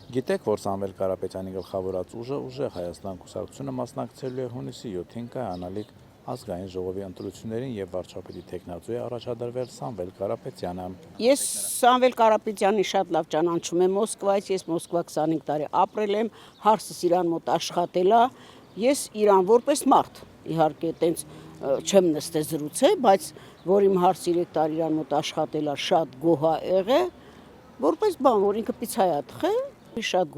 Գիտեք, որ Սամվել Կարապետյանի գլխավորած ուժը ուժեղ Հայաստան կուսակցությունը մասնակցելու է հունիսի 7-ին կայանալիք ազգային ժողովի ընտրություններին եւ վարչապետի տեխնացու է առաջադրվել Սամվել Կարապետյանը։ Ես Սամվել Կարապետյանի շատ լավ ճանաչում եմ Մոսկվայից, ես Մոսկվա 25 տարի ապրել եմ, հարսս իրան մոտ աշխատել է, ես իրան որպես մարդ, իհարկե տենց չեմ նստել զրուցել, բայց որ իմ հարս 3 տարի իրան մոտ աշխատել է, շատ գոհ է եղել, որպես բան, որ ինքը պիցայա շատ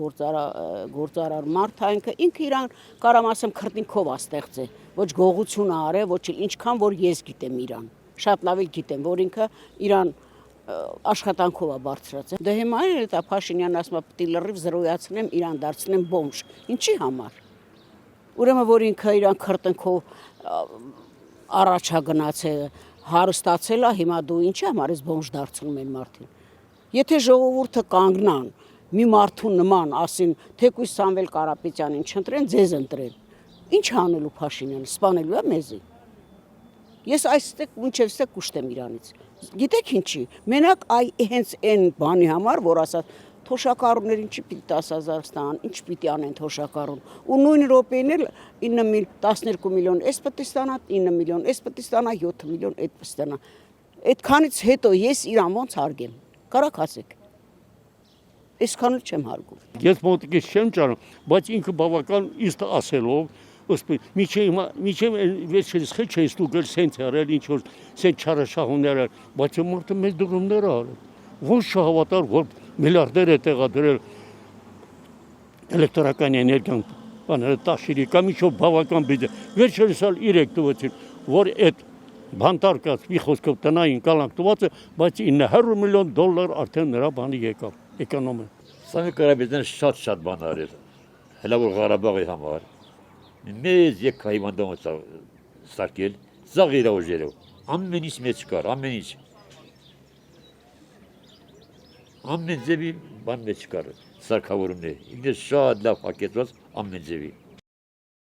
գործարար մարդ է, ինքը իրան կարամ ասեմ քրտինքով է ստեղծել, ոչ գողություն է արել, ոչ ինչքան որ ես գիտեմ իրան, շատ լավ էլ գիտեմ, որ ինքը իրան աշխատանքով է բարձրացել։ Դե հիմա էլ Փաշինյանն ասում է պիտի լրիվ զրոյացնեմ, իրան դարձնեմ բոմժ։ Ինչի համար։ Ուրեմն որ ինքը իրան քրտինքով առաջ է գնացել, հարստացել է, հիմա դու ինչի համար ես բոմժ դարձնում են մարդին։ Եթե ժողովուրդը կանգնան մի մարդու նման ասին, թեկուզ Սամվել Կարապետյանին չընտրեն, ձեզ ընտրեն։ Ինչ անելու Փաշինյանը, սպանելու է մեզի։ Ես այստեղ մինչև ստեղ կուշտեմ իրանից։ Գիտեք ինչի, մենակ հենց այն բանի համար, որ ասած թոշակառուներ ինչի պիտի 10,000 ստանան, ինչ պիտի անեն թոշակառուն։ Ու նույն րոպեին էլ 12 միլիոն էս պիտի ստանա, 9 միլիոն էս պիտի ստանա, 7 միլիոն էդ պիտի ստանա։ Այդքանից հետո ես իրան ոնց հարգեմ։ Կարաք ասեք։ Այսքան էլ չեմ հարգում։ Ես մոտիկից չեմ ճարում, բայց ինքը բավական իսկ ասելով, միջև վերջերս խիչ է ստուգել սենց արել, ինչ որ սենց չարաշահումներ արել, բայց մարդը մեծ դրումներ արել։ Ոնց չհավատար, որ միլիարդեր է տեղադրել էլեկտրական էներգիան, բաները տաշիրի կամ ինչ-որ բավական բիզնես։ Վերջերս էլ 3 տվեցին, որ այդ բանտարկած մի խոսքով տնային կալանք տված է, բայց $900 միլիոն արդեն նրա բանի եկավ, էկոնոմը։ Սամվել Կարապետյանը շատ բան արել, հələ որ Ղարաբաղի համար, մեծ եկայվանդոն սարքել, զաղ իրա ուժերով, ամեն ինչ մեջ կար, ամեն ինչ, ամեն ձևի բան մեջ կար, սարքավորումներ, ինքն շատ լավ հակեցված ամեն ձևի։